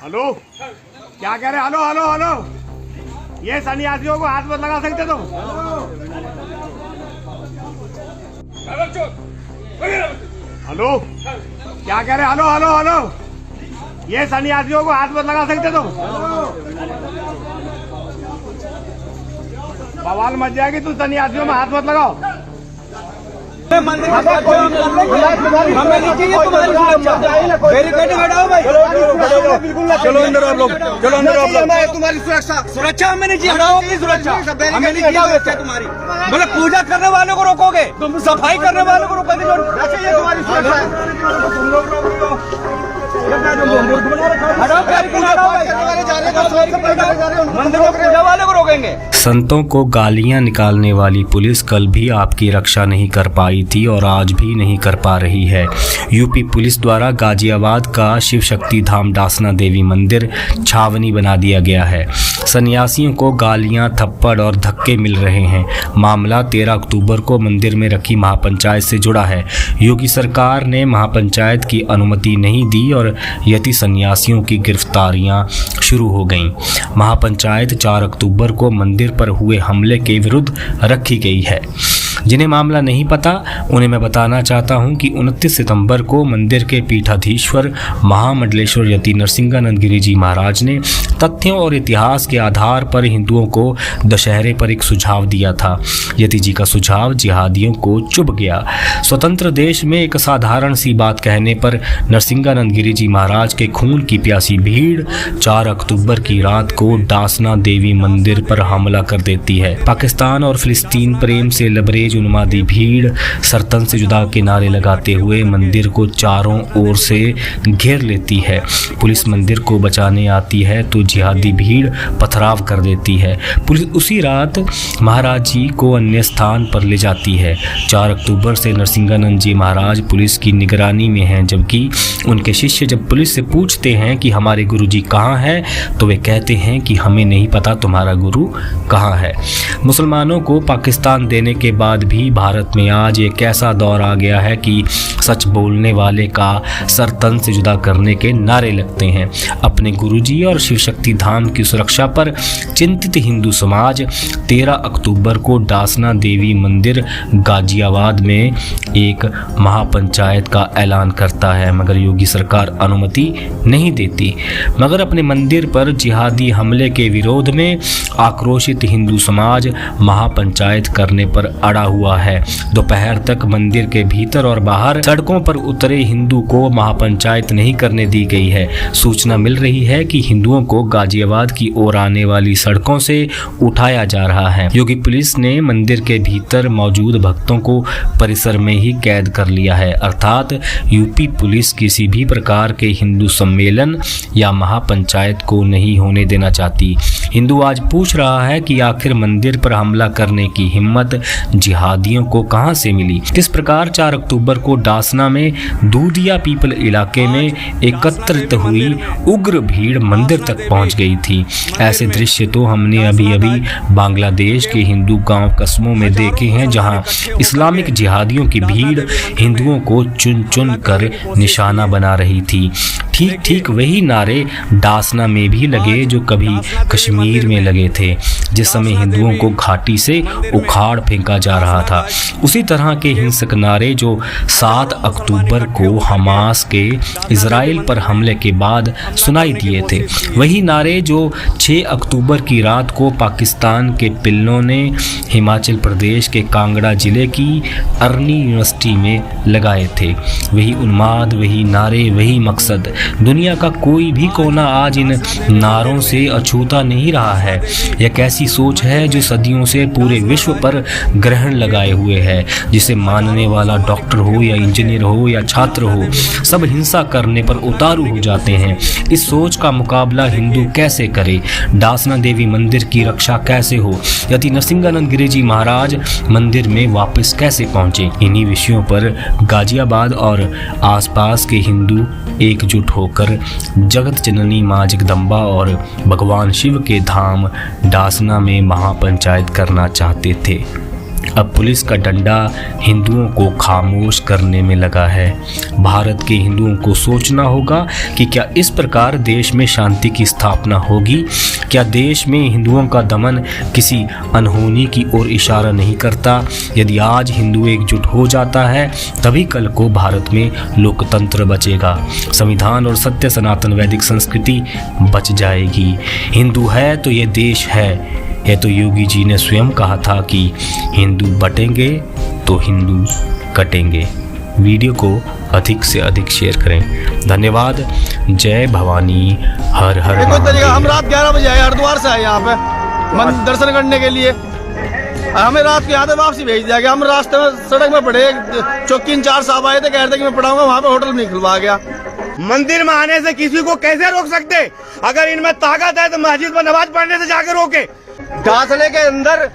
Hello, क्या कह रहे? हेलो हेलो हेलो, ये सन्यासियों को हाथ मत लगा सकते तुम। हेलो, क्या कह रहे? हेलो हेलो हेलो, ये सन्यासियों को हाथ मत लगा सकते तुम। बवाल मच जाएगी, तुम सन्यासियों में हाथ मत लगाओ। चलो अंदर आप लोग, चलो अंदर आप लोग। तुम्हारी सुरक्षा हमें नहीं चाहिए, हटाओगी सुरक्षा हमें नहीं चाहिए तुम्हारी। मतलब पूजा करने वालों को रोकोगे, तुम सफाई करने वालों को रोकोगे, ये तुम्हारी सुरक्षा है। मंदिर में पूजा वाले को रोकेंगे। संतों को गालियां निकालने वाली पुलिस कल भी आपकी रक्षा नहीं कर पाई थी और आज भी नहीं कर पा रही है। यूपी पुलिस द्वारा गाजियाबाद का शिव शक्ति धाम डासना देवी मंदिर छावनी बना दिया गया है। सन्यासियों को गालियां, थप्पड़ और धक्के मिल रहे हैं। मामला 13 अक्टूबर को मंदिर में रखी महापंचायत से जुड़ा है। योगी सरकार ने महापंचायत की अनुमति नहीं दी और यति सन्यासियों की गिरफ्तारियां शुरू हो गईं। महापंचायत 4 अक्टूबर को मंदिर पर हुए हमले के विरुद्ध रखी गई है। जिन्हें मामला नहीं पता उन्हें मैं बताना चाहता हूं कि 29 सितंबर को मंदिर के पीठाधीश्वर महामंडलेश्वर यति नरसिंहानंद गिरी जी महाराज ने तथ्यों और इतिहास के आधार पर हिंदुओं को दशहरे पर एक सुझाव दिया था। यति जी का सुझाव जिहादियों को चुभ गया। स्वतंत्र देश में एक साधारण सी बात कहने पर नरसिंहानंद गिरी जी महाराज के खून की प्यासी भीड़ 4 अक्टूबर की रात को डासना देवी मंदिर पर हमला कर देती है। पाकिस्तान और फिलिस्तीन प्रेम से लबरेज उन्मादी भीड़ सरतन से जुदा के नारे लगाते हुए मंदिर को चारों ओर से घेर लेती है। पुलिस मंदिर को बचाने आती है तो जिहादी भीड़ पथराव कर देती है। पुलिस उसी रात महाराज जी को अन्य स्थान पर ले जाती है। 4 अक्टूबर से नरसिंहानंद जी महाराज पुलिस की निगरानी में हैं, जबकि उनके शिष्य जब पुलिस से पूछते हैं कि हमारे गुरु जी कहाँ हैं तो वे कहते हैं कि हमें नहीं पता तुम्हारा गुरु कहाँ है। मुसलमानों को पाकिस्तान देने के बाद भी भारत में आज एक ऐसा दौर आ गया है कि सच बोलने वाले का सर तन से जुदा करने के नारे लगते हैं। अपने गुरुजी और शिव शक्ति धाम की सुरक्षा पर चिंतित हिंदू समाज 13 अक्टूबर को डासना देवी मंदिर गाजियाबाद में एक महापंचायत का ऐलान करता है, मगर योगी सरकार अनुमति नहीं देती। मगर अपने मंदिर पर जिहादी हमले के विरोध में आक्रोशित हिंदू समाज महापंचायत करने पर अड़ा हुआ है। दोपहर तक मंदिर के भीतर और बाहर सड़कों पर उतरे हिंदू को महापंचायत नहीं करने दी गई है। सूचना मिल रही है कि हिंदुओं को गाजियाबाद की ओर आने वाली सड़कों से उठाया जा रहा है। योगी पुलिस ने मंदिर के भीतर मौजूद भक्तों को परिसर में ही कैद कर लिया है। अर्थात यूपी पुलिस किसी भी प्रकार के हिंदू सम्मेलन या महापंचायत को नहीं होने देना चाहती। हिंदू आज पूछ रहा है कि आखिर मंदिर पर हमला करने की हिम्मत जिहादियों को कहां से मिली। किस प्रकार 4 अक्टूबर को डासना में दूधिया पीपल इलाके में एकत्रित हुई उग्र भीड़ मंदिर तक पहुंच गई थी। ऐसे दृश्य तो हमने अभी अभी बांग्लादेश के हिंदू गांव कस्बों में देखे हैं, जहां इस्लामिक जिहादियों की भीड़ हिंदुओं को चुन चुन कर निशाना बना रही थी। ठीक ठीक वही नारे डासना में भी लगे जो कभी कश्मीर में लगे थे, जिस समय हिंदुओं को घाटी से उखाड़ फेंका जा रहा था। उसी तरह के हिंसक नारे जो 7 अक्टूबर को हमास के इजराइल पर हमले के बाद सुनाई दिए थे, वही नारे जो 6 अक्टूबर की रात को पाकिस्तान के पिल्लों ने हिमाचल प्रदेश के कांगड़ा जिले की अर्नी यूनिवर्सिटी में लगाए थे। वही उन्माद, वही नारे, वही मकसद। दुनिया का कोई भी कोना आज इन नारों से अछूता नहीं रहा है। यह कैसी सोच है जो सदियों से पूरे विश्व पर ग्रहण लगाए हुए है, जिसे मानने वाला डॉक्टर हो या इंजीनियर हो या छात्र हो, सब हिंसा करने पर उतारू हो जाते हैं। इस सोच का मुकाबला हिंदू कैसे करे? डासना देवी मंदिर की रक्षा कैसे हो? यति नरसिंहानंद गिरी जी महाराज मंदिर में वापस कैसे पहुंचे? इन्हीं विषयों पर गाजियाबाद और आसपास के हिंदू एकजुट होकर जगत जननी मां जगदम्बा और भगवान शिव के धाम डासना में महापंचायत करना चाहते थे। अब पुलिस का डंडा हिंदुओं को खामोश करने में लगा है। भारत के हिंदुओं को सोचना होगा कि क्या इस प्रकार देश में शांति की स्थापना होगी? क्या देश में हिंदुओं का दमन किसी अनहोनी की ओर इशारा नहीं करता? यदि आज हिंदू एकजुट हो जाता है तभी कल को भारत में लोकतंत्र बचेगा, संविधान और सत्य सनातन वैदिक संस्कृति बच जाएगी। हिंदू है तो ये देश है। यह तो योगी जी ने स्वयं कहा था कि हिंदू बटेंगे तो हिंदू कटेंगे। वीडियो को अधिक से अधिक शेयर करें। धन्यवाद। जय भवानी। हर हर देखो तरीका, महादेव। हम रात 11 बजे आए, हरिद्वार से आए यहाँ पे दर्शन करने के लिए। हमें रात के आधे वापसी भेज दिया गया। हम रास्ते में सड़क में पड़े, चौकी इंचार्ज साहब आए थे, कह रहे थे कि मैं पढ़ाऊंगा, वहाँ पे होटल नहीं खुलवा गया। मंदिर में आने से किसी को कैसे रोक सकते? अगर इनमें ताकत है तो मस्जिद में नमाज पढ़ने से जाकर रोके। डांसने के अंदर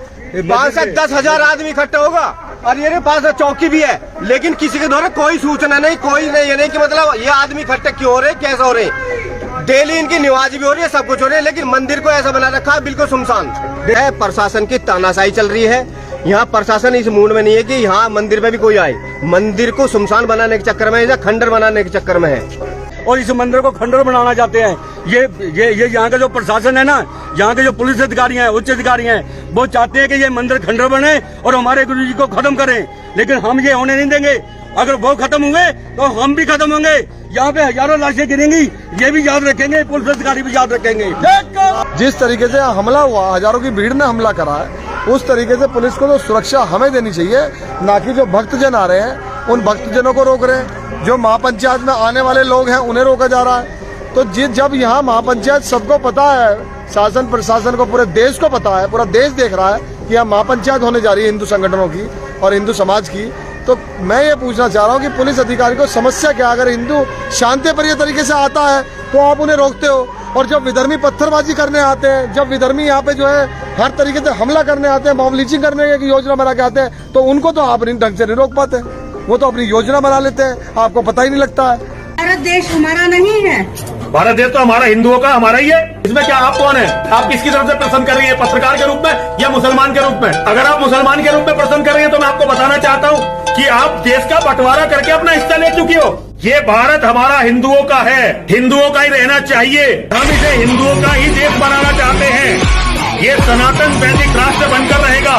5 से 10 हजार आदमी इकट्ठा होगा और ये पास चौकी भी है, लेकिन किसी के द्वारा कोई सूचना नहीं, कोई नहीं, ये नहीं कि मतलब ये आदमी इकट्ठे क्यों हो रहे, कैसे हो रहे। डेली इनकी नमाज भी हो रही है, सब कुछ हो रही है, लेकिन मंदिर को ऐसा बना रखा है बिल्कुल सुनसान है। प्रशासन की तानाशाही चल रही है। यहाँ प्रशासन इस मूड में नहीं है कि यहाँ मंदिर में भी कोई आए। मंदिर को सुनसान बनाने के चक्कर में या खंडर बनाने के चक्कर में है और इस मंदिर को खंडर बनाना चाहते हैं। ये यहाँ का जो प्रशासन है ना, यहाँ के जो पुलिस अधिकारी हैं, उच्च अधिकारी हैं, वो चाहते हैं कि ये मंदिर खंडर बने और हमारे गुरु जी को खत्म करें, लेकिन हम ये होने नहीं देंगे। अगर वो खत्म होंगे तो हम भी खत्म होंगे। यहाँ पे हजारों लाशें गिरेंगी, ये भी याद रखेंगे, पुलिस अधिकारी भी याद रखेंगे। जिस तरीके से हमला हुआ, हजारों की भीड़ ने हमला करा है, उस तरीके से पुलिस को तो सुरक्षा हमें देनी चाहिए, ना कि जो भक्तजन आ रहे हैं उन भक्तजनों को रोक रहे हैं। जो महापंचायत में आने वाले लोग हैं उन्हें रोका जा रहा है। तो जब यहाँ महापंचायत सबको पता है, शासन प्रशासन को, पूरे देश को पता है, पूरा देश देख रहा है कि यहाँ महापंचायत होने जा रही है हिंदू संगठनों की और हिंदू समाज की, तो मैं ये पूछना चाह रहा हूँ कि पुलिस अधिकारी को समस्या क्या? अगर हिंदू शांतिप्रिय तरीके से आता है तो आप उन्हें रोकते हो, और जब विधर्मी पत्थरबाजी करने आते हैं, जब विधर्मी यहाँ पे जो है हर तरीके से हमला करने आते हैं, मॉब लिंचिंग करने की योजना बना के आते हैं, तो उनको तो आप ढंग से नहीं रोक पाते। वो तो अपनी योजना बना लेते हैं, आपको पता ही नहीं लगता है। भारत देश हमारा नहीं है। भारत देश तो हमारा हिंदुओं का, हमारा ही है। इसमें क्या आप कौन है? आप किसकी तरफ से प्रश्न कर रही है, पत्रकार के रूप में या मुसलमान के रूप में? अगर आप मुसलमान के रूप में प्रश्न कर रही है तो मैं आपको बताना चाहता हूँ कि आप देश का बंटवारा करके अपना हिस्सा ले चुकी हो। ये भारत हमारा हिंदुओं का है, हिंदुओं का ही रहना चाहिए। हम इसे हिंदुओं का ही देश बनाना चाहते हैं। ये सनातन वैदिक राष्ट्र बनकर रहेगा।